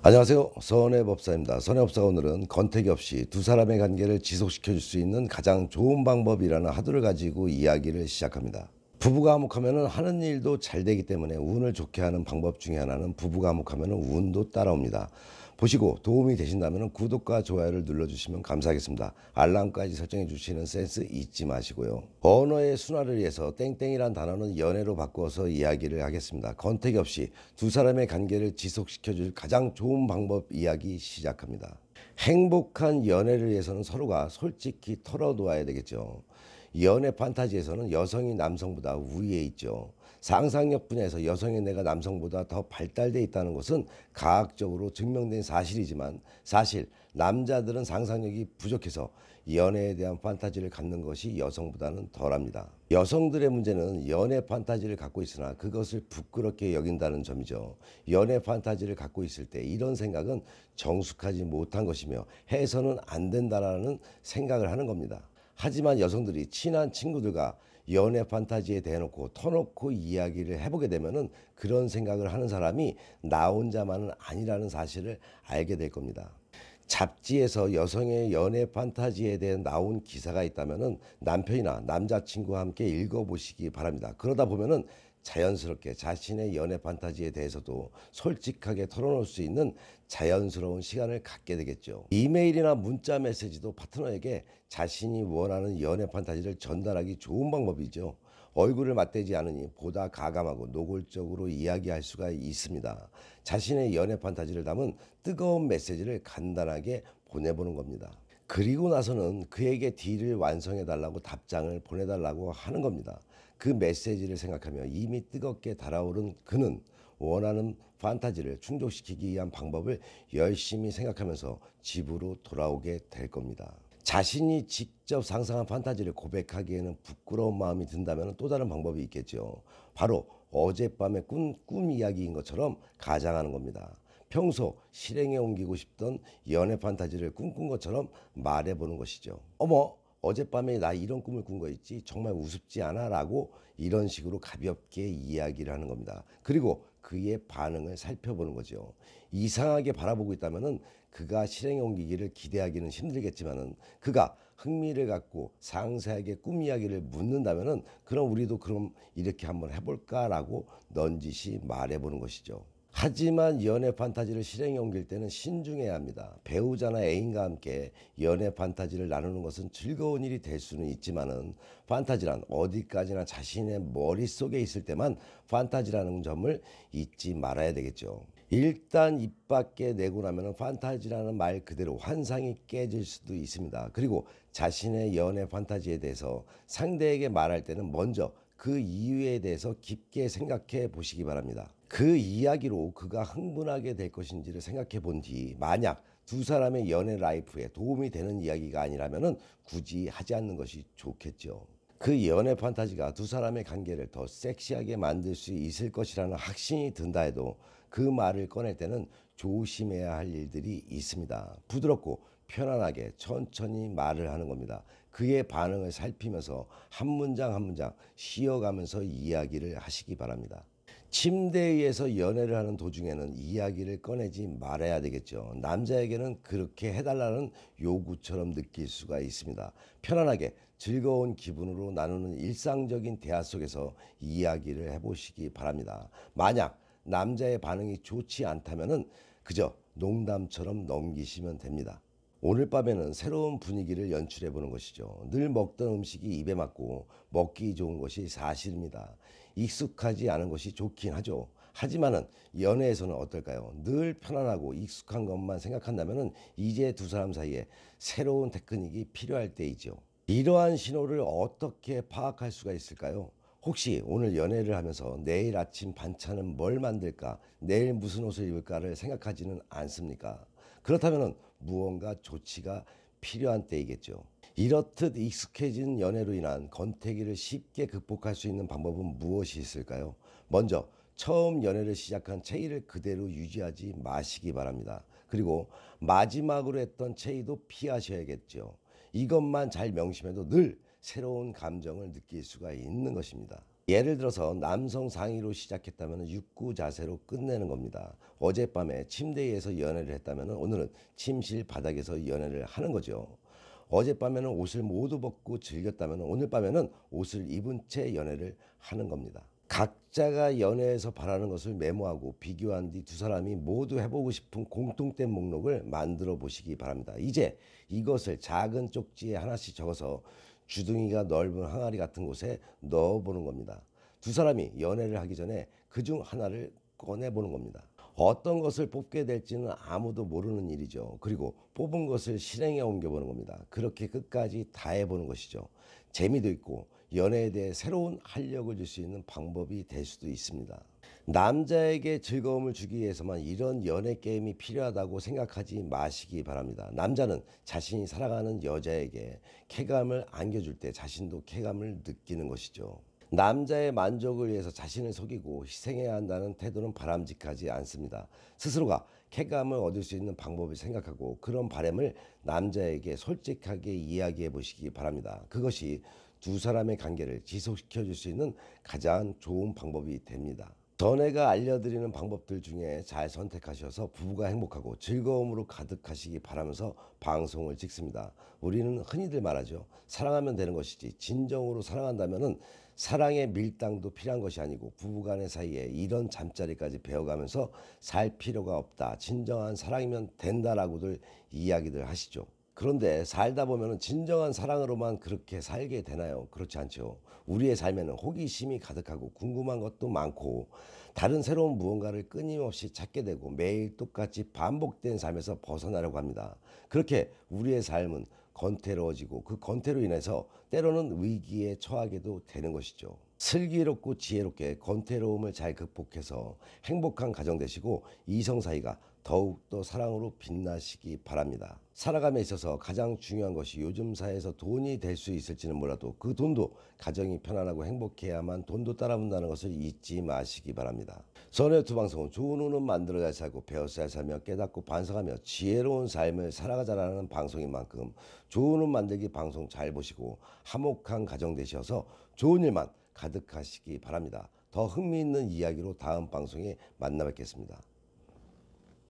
안녕하세요. 선해법사입니다. 선해법사가 오늘은 권태기 없이 두 사람의 관계를 지속시켜 줄 수 있는 가장 좋은 방법이라는 화두를 가지고 이야기를 시작합니다. 부부가 화목하면 하는 일도 잘 되기 때문에 운을 좋게 하는 방법 중에 하나는 부부가 화목하면 운도 따라옵니다. 보시고 도움이 되신다면 구독과 좋아요를 눌러주시면 감사하겠습니다. 알람까지 설정해 주시는 센스 잊지 마시고요. 언어의 순화를 위해서 땡땡이란 단어는 연애로 바꾸어서 이야기를 하겠습니다. 권태기 없이 두 사람의 관계를 지속시켜 줄 가장 좋은 방법 이야기 시작합니다. 행복한 연애를 위해서는 서로가 솔직히 털어놓아야 되겠죠. 연애 판타지에서는 여성이 남성보다 우위에 있죠. 상상력 분야에서 여성의 뇌가 남성보다 더 발달되어 있다는 것은 과학적으로 증명된 사실이지만 사실 남자들은 상상력이 부족해서 연애에 대한 판타지를 갖는 것이 여성보다는 덜합니다. 여성들의 문제는 연애 판타지를 갖고 있으나 그것을 부끄럽게 여긴다는 점이죠. 연애 판타지를 갖고 있을 때 이런 생각은 정숙하지 못한 것이며 해서는 안 된다라는 생각을 하는 겁니다. 하지만 여성들이 친한 친구들과 연애 판타지에 대놓고 터놓고 이야기를 해보게 되면은 그런 생각을 하는 사람이 나 혼자만은 아니라는 사실을 알게 될 겁니다. 잡지에서 여성의 연애 판타지에 대해 나온 기사가 있다면은 남편이나 남자친구와 함께 읽어보시기 바랍니다. 그러다 보면은 자연스럽게 자신의 연애 판타지에 대해서도 솔직하게 털어놓을 수 있는 자연스러운 시간을 갖게 되겠죠. 이메일이나 문자 메시지도 파트너에게 자신이 원하는 연애 판타지를 전달하기 좋은 방법이죠. 얼굴을 맞대지 않으니 보다 가감하고 노골적으로 이야기할 수가 있습니다. 자신의 연애 판타지를 담은 뜨거운 메시지를 간단하게 보내보는 겁니다. 그리고 나서는 그에게 딜을 완성해 달라고 답장을 보내달라고 하는 겁니다. 그 메시지를 생각하며 이미 뜨겁게 달아오른 그는 원하는 판타지를 충족시키기 위한 방법을 열심히 생각하면서 집으로 돌아오게 될 겁니다. 자신이 직접 상상한 판타지를 고백하기에는 부끄러운 마음이 든다면 또 다른 방법이 있겠죠. 바로 어젯밤의 꿈 이야기인 것처럼 가장하는 겁니다. 평소 실행에 옮기고 싶던 연애 판타지를 꿈꾼 것처럼 말해보는 것이죠. 어머, 어젯밤에 나 이런 꿈을 꾼 거 있지? 정말 우습지 않아? 라고 이런 식으로 가볍게 이야기를 하는 겁니다. 그리고 그의 반응을 살펴보는 거죠. 이상하게 바라보고 있다면 그가 실행에 옮기기를 기대하기는 힘들겠지만 그가 흥미를 갖고 상세하게 꿈 이야기를 묻는다면 그럼 우리도 그럼 이렇게 한번 해볼까라고 넌지시 말해보는 것이죠. 하지만 연애 판타지를 실행에 옮길 때는 신중해야 합니다. 배우자나 애인과 함께 연애 판타지를 나누는 것은 즐거운 일이 될 수는 있지만은 판타지란 어디까지나 자신의 머릿속에 있을 때만 판타지라는 점을 잊지 말아야 되겠죠. 일단 입 밖에 내고 나면 판타지라는 말 그대로 환상이 깨질 수도 있습니다. 그리고 자신의 연애 판타지에 대해서 상대에게 말할 때는 먼저 그 이유에 대해서 깊게 생각해 보시기 바랍니다. 그 이야기로 그가 흥분하게 될 것인지를 생각해 본 뒤 만약 두 사람의 연애 라이프에 도움이 되는 이야기가 아니라면 굳이 하지 않는 것이 좋겠죠. 그 연애 판타지가 두 사람의 관계를 더 섹시하게 만들 수 있을 것이라는 확신이 든다 해도 그 말을 꺼낼 때는 조심해야 할 일들이 있습니다. 부드럽고 편안하게 천천히 말을 하는 겁니다. 그의 반응을 살피면서 한 문장 한 문장 쉬어가면서 이야기를 하시기 바랍니다. 침대에 의해서 연애를 하는 도중에는 이야기를 꺼내지 말아야 되겠죠. 남자에게는 그렇게 해달라는 요구처럼 느낄 수가 있습니다. 편안하게 즐거운 기분으로 나누는 일상적인 대화 속에서 이야기를 해보시기 바랍니다. 만약 남자의 반응이 좋지 않다면 그저 농담처럼 넘기시면 됩니다. 오늘 밤에는 새로운 분위기를 연출해 보는 것이죠. 늘 먹던 음식이 입에 맞고 먹기 좋은 것이 사실입니다. 익숙하지 않은 것이 좋긴 하죠. 하지만은 연애에서는 어떨까요? 늘 편안하고 익숙한 것만 생각한다면은 이제 두 사람 사이에 새로운 테크닉이 필요할 때이죠. 이러한 신호를 어떻게 파악할 수가 있을까요? 혹시 오늘 연애를 하면서 내일 아침 반찬은 뭘 만들까? 내일 무슨 옷을 입을까를 생각하지는 않습니까? 그렇다면 무언가 조치가 필요한 때이겠죠. 이렇듯 익숙해진 연애로 인한 권태기를 쉽게 극복할 수 있는 방법은 무엇이 있을까요? 먼저 처음 연애를 시작한 체의를 그대로 유지하지 마시기 바랍니다. 그리고 마지막으로 했던 체의도 피하셔야겠죠. 이것만 잘 명심해도 늘 새로운 감정을 느낄 수가 있는 것입니다. 예를 들어서 남성 상의로 시작했다면 육구 자세로 끝내는 겁니다. 어젯밤에 침대에서 연애를 했다면 오늘은 침실 바닥에서 연애를 하는 거죠. 어젯밤에는 옷을 모두 벗고 즐겼다면 오늘 밤에는 옷을 입은 채 연애를 하는 겁니다. 각자가 연애에서 바라는 것을 메모하고 비교한 뒤 두 사람이 모두 해보고 싶은 공통된 목록을 만들어 보시기 바랍니다. 이제 이것을 작은 쪽지에 하나씩 적어서 주둥이가 넓은 항아리 같은 곳에 넣어보는 겁니다. 두 사람이 연애를 하기 전에 그중 하나를 꺼내보는 겁니다. 어떤 것을 뽑게 될지는 아무도 모르는 일이죠. 그리고 뽑은 것을 실행에 옮겨보는 겁니다. 그렇게 끝까지 다 해보는 것이죠. 재미도 있고 연애에 대해 새로운 활력을 줄 수 있는 방법이 될 수도 있습니다. 남자에게 즐거움을 주기 위해서만 이런 연애 게임이 필요하다고 생각하지 마시기 바랍니다. 남자는 자신이 사랑하는 여자에게 쾌감을 안겨줄 때 자신도 쾌감을 느끼는 것이죠. 남자의 만족을 위해서 자신을 속이고 희생해야 한다는 태도는 바람직하지 않습니다. 스스로가 쾌감을 얻을 수 있는 방법을 생각하고 그런 바람을 남자에게 솔직하게 이야기해 보시기 바랍니다. 그것이 두 사람의 관계를 지속시켜 줄 수 있는 가장 좋은 방법이 됩니다. 전에가 알려드리는 방법들 중에 잘 선택하셔서 부부가 행복하고 즐거움으로 가득하시기 바라면서 방송을 찍습니다. 우리는 흔히들 말하죠. 사랑하면 되는 것이지 진정으로 사랑한다면은 사랑의 밀당도 필요한 것이 아니고 부부간의 사이에 이런 잠자리까지 배워가면서 살 필요가 없다. 진정한 사랑이면 된다라고들 이야기들 하시죠. 그런데 살다 보면 진정한 사랑으로만 그렇게 살게 되나요? 그렇지 않죠. 우리의 삶에는 호기심이 가득하고 궁금한 것도 많고 다른 새로운 무언가를 끊임없이 찾게 되고 매일 똑같이 반복된 삶에서 벗어나려고 합니다. 그렇게 우리의 삶은 건태로워지고 그 건태로 인해서 때로는 위기에 처하게도 되는 것이죠. 슬기롭고 지혜롭게 건태로움을 잘 극복해서 행복한 가정 되시고 이성 사이가 더욱더 사랑으로 빛나시기 바랍니다. 살아감에 있어서 가장 중요한 것이 요즘 사회에서 돈이 될 수 있을지는 몰라도 그 돈도 가정이 편안하고 행복해야만 돈도 따라온다는 것을 잊지 마시기 바랍니다. 선의유튜브 방송은 좋은 운은 만들어 잘 살고 배워 잘 살며 깨닫고 반성하며 지혜로운 삶을 살아가자라는 방송인 만큼 좋은 운 만들기 방송 잘 보시고 화목한 가정 되셔서 좋은 일만 가득하시기 바랍니다. 더 흥미있는 이야기로 다음 방송에 만나 뵙겠습니다.